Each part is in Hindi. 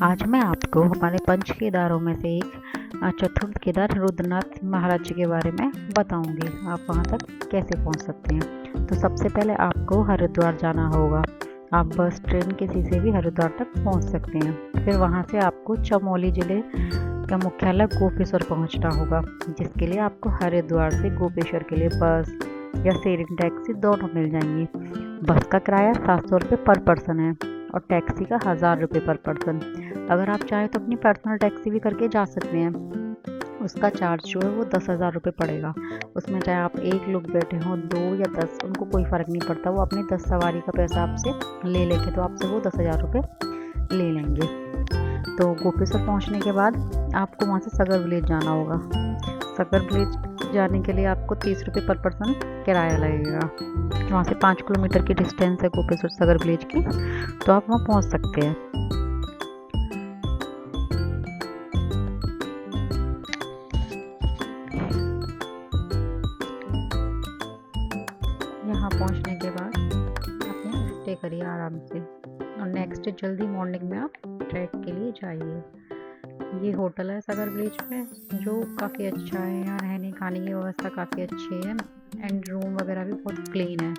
आज मैं आपको हमारे पंच केदारों में से एक चतुर्थ केदार रुद्रनाथ महाराज जी के बारे में बताऊंगी। आप वहां तक कैसे पहुंच सकते हैं। तो सबसे पहले आपको हरिद्वार जाना होगा। आप बस ट्रेन किसी से भी हरिद्वार तक पहुंच सकते हैं। फिर वहां से आपको चमोली जिले का मुख्यालय गोपेश्वर पहुंचना होगा, जिसके लिए आपको हरिद्वार से गोपेश्वर के लिए बस या शेयरिंग टैक्सी दोनों मिल जाएंगी। बस का किराया 700 रुपये पर पर्सन है और टैक्सी का 1000 रुपये पर पर्सन। अगर आप चाहें तो अपनी पर्सनल टैक्सी भी करके जा सकते हैं। उसका चार्ज जो है वो 10,000 रुपये पड़ेगा। उसमें चाहे आप 1 लोग बैठे हों, 2 या 10, उनको कोई फ़र्क नहीं पड़ता। वो अपनी 10 सवारी का पैसा आपसे ले लेंगे, तो आपसे वो 10,000 रुपये ले लेंगे। तो गोपेश्वर पहुंचने के बाद आपको वहां से सगर विलेज जाना होगा। सगर विलेज जाने के लिए आपको 30 रुपये पर पर्सन किराया लगेगा। वहाँ से 5 किलोमीटर की डिस्टेंस है गोपेश्वर सगर विलेज की, तो आप वहाँ पहुँच सकते हैं। यहाँ पहुँचने के बाद आप यहाँ स्टे करिए आराम से, और नेक्स्ट डे जल्दी मॉर्निंग में आप ट्रैक के लिए जाइए। ये होटल है सगर विलेज में, जो काफ़ी अच्छा है। यहाँ रहने खाने की व्यवस्था काफ़ी अच्छी है, एंड रूम वगैरह भी बहुत क्लीन है।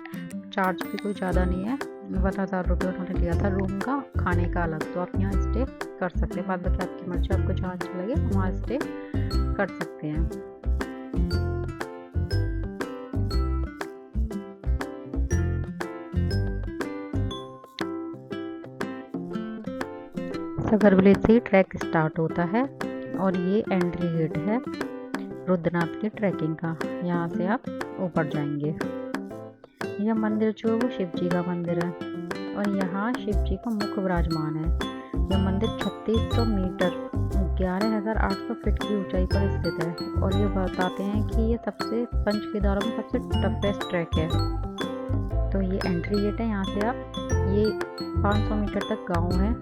चार्ज भी कोई ज़्यादा नहीं है, 1000 रुपये उन्होंने लिया था रूम का, खाने का अलग। तो आप यहाँ स्टे कर सकते हैं। बाद बाकी आपकी मर्जी, आपको जहाँ अच्छा लगे वहाँ स्टे कर सकते हैं। सगर विलेज से ही ट्रैक स्टार्ट होता है, और ये एंट्री गेट है रुद्रनाथ की ट्रैकिंग का। यहाँ से आप ऊपर जाएंगे। यह मंदिर जो है वो शिव जी का मंदिर है, और यहाँ शिव जी का मुख विराजमान है। यह मंदिर 3600 मीटर 11,800 फीट की ऊंचाई पर स्थित है, और ये बताते हैं कि ये सबसे पंच केदारों में सबसे टफेस्ट ट्रैक है। तो ये एंट्री गेट है। यहाँ से आप, ये 500 मीटर तक गाँव है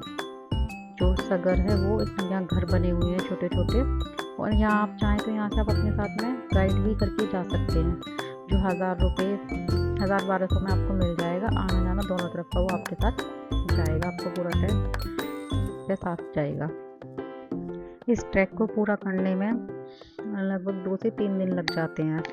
जो सगर है वो, यहाँ घर बने हुए हैं छोटे छोटे। और यहाँ आप चाहें तो यहाँ से आप अपने साथ में गाइड भी करके जा सकते हैं, जो 1000 रुपये 1200 में आपको मिल जाएगा। आना जाना दोनों तरफ का वो आपके साथ जाएगा, आपको पूरा ट्रैक के साथ जाएगा। इस ट्रैक को पूरा करने में लगभग 2 से 3 दिन लग जाते हैं।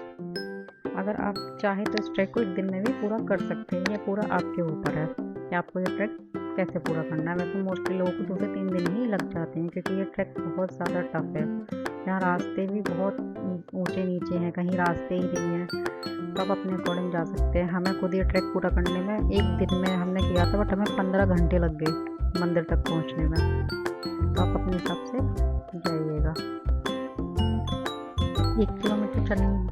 अगर आप चाहें तो इस ट्रैक को 1 दिन में भी पूरा कर सकते हैं। ये पूरा आपके ऊपर है कि आपको ये ट्रैक कैसे पूरा करना है। वैसे मोस्टली लोगों को 2 से 3 दिन ही लग जाते हैं, क्योंकि ये ट्रैक बहुत ज़्यादा टफ है। यहाँ रास्ते भी बहुत ऊंचे नीचे हैं, कहीं रास्ते ही नहीं हैं। तो आप अपने अकॉर्डिंग जा सकते हैं। हमें खुद ये ट्रैक पूरा करने में 1 दिन में हमने किया था, बट हमें 15 घंटे लग गए मंदिर तक पहुँचने में। तो आप अपने हिसाब से जाइएगा। 1 किलोमीटर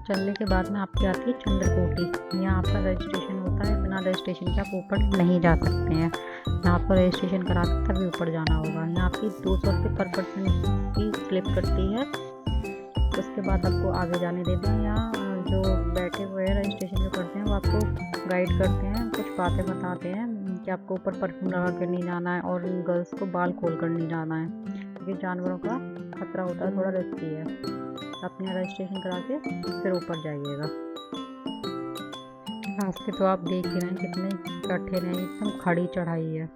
चलने के बाद में आपकी आती है चंद्रकोटी। यहाँ आपका रजिस्ट्रेशन होता है, बिना रजिस्ट्रेशन के आप ऊपर नहीं जा सकते हैं। यहाँ पर रजिस्ट्रेशन करा के तभी ऊपर जाना होगा। यहाँ आपकी 200 रुपये पर पर्सन की स्लिप कटती है। उसके बाद आपको आगे जाने देते हैं। यहाँ जो बैठे हुए हैं रजिस्ट्रेशन जो करते हैं वो आपको गाइड करते हैं, कुछ बातें बताते हैं कि आपको ऊपर परफ्यूम लगा कर नहीं जाना है, और गर्ल्स को बाल खोल कर नहीं जाना है, क्योंकि जानवरों का खतरा होता है, थोड़ा रिस्की है। अपने रजिस्ट्रेशन करा के फिर ऊपर जाइएगा। रास्ते तो आप देख ही रहे हैं कितने कठिन है, एकदम खड़ी चढ़ाई है।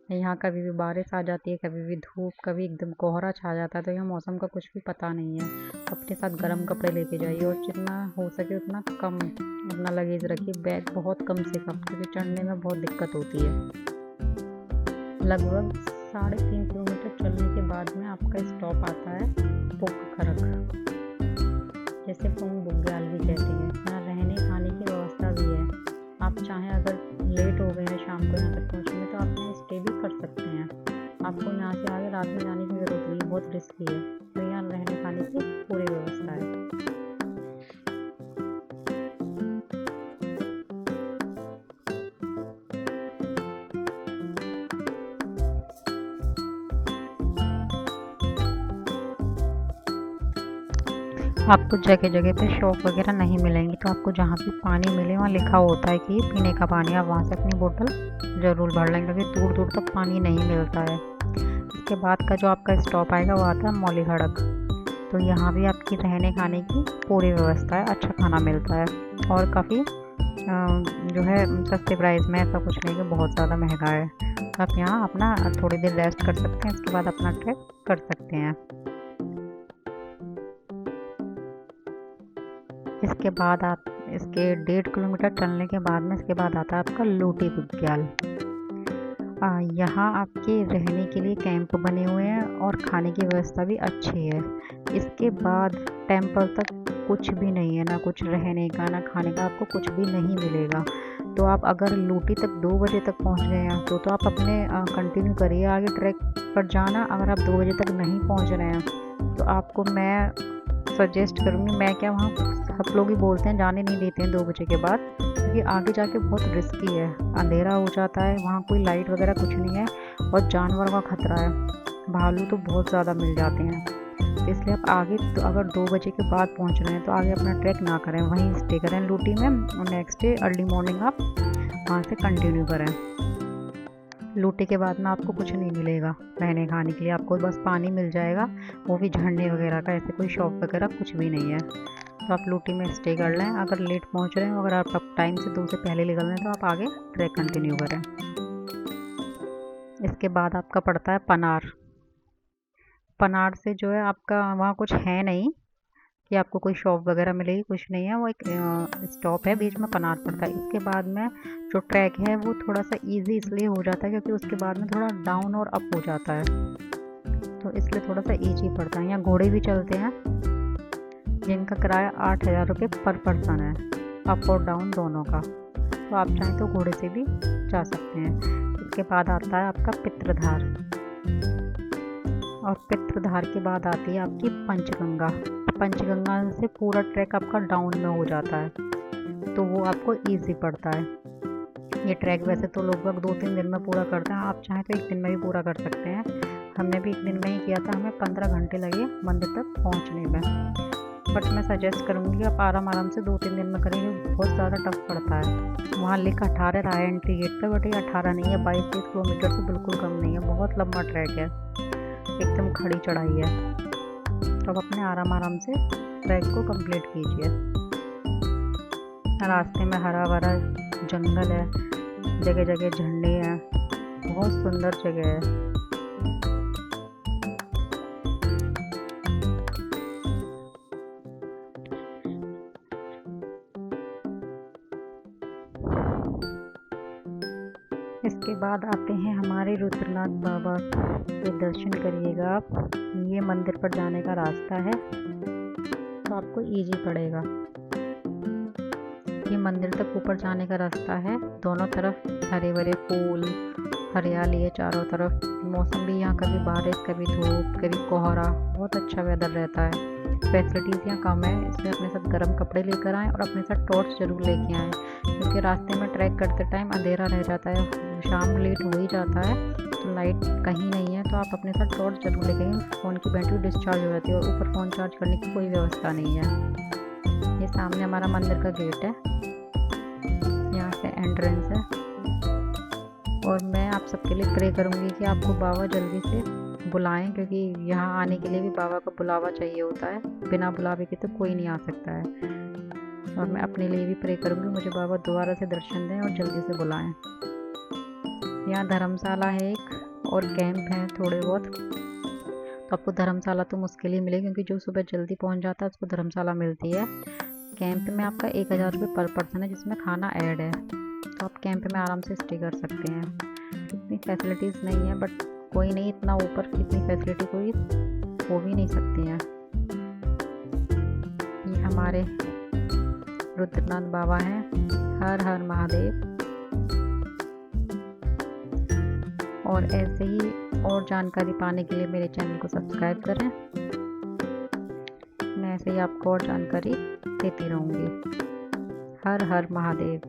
यहाँ कभी भी बारिश आ जाती है, कभी भी धूप, कभी एकदम कोहरा छा जाता है। तो यहाँ मौसम का कुछ भी पता नहीं है। अपने साथ गर्म कपड़े लेके जाइए, और जितना हो सके उतना कम अपना लगेज रखिए। बैग बहुत कम से कम, क्योंकि चढ़ने में बहुत दिक्कत होती है। लगभग 3.5 किलोमीटर चलने के बाद में आपका स्टॉप आता है पोखरक, जैसे पोंग बुग्याल भी कहते हैं। यहाँ रहने खाने की व्यवस्था भी है। आप चाहें अगर लेट हो गए हैं शाम को यहाँ तक पहुँचने में, तो आप यहाँ स्टे भी कर सकते हैं। आपको यहाँ से आगे रात में जाने की ज़रूरत नहीं, बहुत रिस्की है। तो यहाँ रहने खाने की पूरी व्यवस्था है। आपको जगह जगह पे शॉप वगैरह नहीं मिलेंगी, तो आपको जहाँ भी पानी मिले वहाँ लिखा होता है कि पीने का पानी, आप वहाँ से अपनी बोतल ज़रूर भर लेंगे, क्योंकि दूर दूर तक पानी नहीं मिलता है। इसके बाद का जो आपका स्टॉप आएगा वो आता है मौली खड़क। तो यहाँ भी आपकी रहने खाने की पूरी व्यवस्था है, अच्छा खाना मिलता है, और काफ़ी जो है सस्ते प्राइस में, ऐसा कुछ नहीं कि बहुत ज़्यादा महंगा है। आप यहाँ अपना थोड़ी देर रेस्ट कर सकते हैं, इसके बाद अपना ट्रैक कर सकते हैं। इसके बाद आप इसके 1.5 किलोमीटर चलने के बाद में इसके बाद आता है आपका लोटी बुग्याल। यहाँ आपके रहने के लिए कैंप बने हुए हैं और खाने की व्यवस्था भी अच्छी है। इसके बाद टेंपल तक कुछ भी नहीं है, ना कुछ रहने का ना खाने का, आपको कुछ भी नहीं मिलेगा। तो आप अगर लोटी तक 2 बजे तक पहुँच गए हैं तो आप अपने कंटिन्यू करिए आगे ट्रैक पर जाना। अगर आप 2 बजे तक नहीं पहुँच रहे हैं तो आपको मैं सजेस्ट करूँगी, मैं क्या वहाँ सब लोग ही बोलते हैं जाने नहीं देते हैं 2 बजे के बाद, क्योंकि आगे जाके बहुत रिस्की है, अंधेरा हो जाता है, वहाँ कोई लाइट वगैरह कुछ नहीं है और जानवर का खतरा है, भालू तो बहुत ज़्यादा मिल जाते हैं। तो इसलिए आप आगे तो अगर 2 बजे के बाद पहुँच रहे हैं तो आगे अपना ट्रैक ना करें, वहीं स्टे करें लोटी में और नेक्स्ट डे अर्ली मॉर्निंग आप वहाँ से कंटिन्यू करें। लोटी के बाद में आपको कुछ नहीं मिलेगा रहने खाने के लिए, आपको बस पानी मिल जाएगा, वो भी झरने वगैरह का, ऐसे कोई शॉप वगैरह कुछ भी नहीं है। तो आप लोटी में स्टे कर लें। अगर लेट पहुंच रहे हैं, अगर आप टाइम से 2 से पहले निकल रहे हैं तो आप आगे ट्रैक कंटिन्यू करें। इसके बाद आपका पड़ता है पनार। पनार से जो है आपका वहाँ कुछ है नहीं कि आपको कोई शॉप वगैरह मिलेगी, कुछ नहीं है, वो एक स्टॉप है बीच में, पनार पड़ता है। इसके बाद में जो ट्रैक है वो थोड़ा सा ईजी इसलिए हो जाता है क्योंकि उसके बाद में थोड़ा डाउन और अप हो जाता है, तो इसलिए थोड़ा सा ईजी पड़ता है। यहाँ घोड़े भी चलते हैं जिनका किराया 8,000 रुपये पर पर्सन है, अप और डाउन दोनों का, तो आप चाहें तो घोड़े से भी जा सकते हैं। इसके बाद आता है आपका पितृधार, और पितृधार के बाद आती है आपकी पंचगंगा। पंचगंगा से पूरा ट्रैक आपका डाउन में हो जाता है, तो वो आपको इजी पड़ता है। ये ट्रैक वैसे तो लगभग 2-3 दिन में पूरा करते हैं, आप चाहें तो 1 दिन में भी पूरा कर सकते हैं। हमने भी 1 दिन में ही किया था, हमें 15 घंटे लगे मंदिर तक पहुंचने में, बट मैं सजेस्ट करूँगी कि आप आराम से 2-3 दिन में करेंगे, बहुत ज़्यादा टफ पड़ता है। वहाँ लिखा 18 रहा है एंट्री गेट पर, बट ये 18 नहीं है, 22-23 किलोमीटर से बिल्कुल कम नहीं है, बहुत लंबा ट्रैक है, एकदम खड़ी चढ़ाई है। तो आप अपने आराम से ट्रैक को कंप्लीट कीजिए। रास्ते में हरा भरा जंगल है, जगह जगह झंडे हैं, बहुत सुंदर जगह है। इसके बाद आते हैं हमारे रुद्रनाथ बाबा के दर्शन करिएगा आप। ये मंदिर पर जाने का रास्ता है, तो आपको इजी पड़ेगा। ये मंदिर तक ऊपर जाने का रास्ता है, दोनों तरफ हरे भरे फूल, हरियाली है चारों तरफ। मौसम भी यहाँ कभी बारिश कभी धूप कभी कोहरा, बहुत अच्छा वेदर रहता है। फैसिलिटीज़ यहाँ कम है, इसलिए अपने साथ गर्म कपड़े लेकर आएँ और अपने साथ टॉर्च ज़रूर लेके आएँ, क्योंकि रास्ते में ट्रैक करते टाइम अंधेरा रह जाता है, शाम लेट हो ही जाता है, तो लाइट कहीं नहीं है, तो आप अपने साथ टॉर्च जरूर लेके आएँ। फ़ोन की बैटरी डिस्चार्ज हो जाती है और ऊपर फ़ोन चार्ज करने की कोई व्यवस्था नहीं है। ये सामने हमारा मंदिर का गेट है, यहाँ से एंट्रेंस है, और मैं आप सबके लिए प्रे करूँगी कि आपको बाबा जल्दी से बुलाएं, क्योंकि यहाँ आने के लिए भी बाबा का बुलावा चाहिए होता है, बिना बुलावे के तो कोई नहीं आ सकता है। और मैं अपने लिए भी प्रे करूँगी मुझे बाबा दोबारा से दर्शन दें और जल्दी से बुलाएं। यहाँ धर्मशाला है एक और कैंप है थोड़े बहुत, तो आपको धर्मशाला तो मुश्किल ही मिलेगी, क्योंकि जो सुबह जल्दी पहुँच जाता है उसको धर्मशाला मिलती है। कैंप में आपका 1,000 रुपये पर पर्सन है, जिसमें खाना ऐड है, तो आप कैंप में आराम से स्टे कर सकते हैं। इतनी फैसिलिटीज़ नहीं है, बट कोई नहीं, इतना ऊपर इतनी फैसिलिटी कोई हो भी नहीं सकती हैं। ये हमारे रुद्रनाथ बाबा हैं। हर हर महादेव। और ऐसे ही और जानकारी पाने के लिए मेरे चैनल को सब्सक्राइब करें, मैं ऐसे ही आपको और जानकारी देती रहूँगी। हर हर महादेव।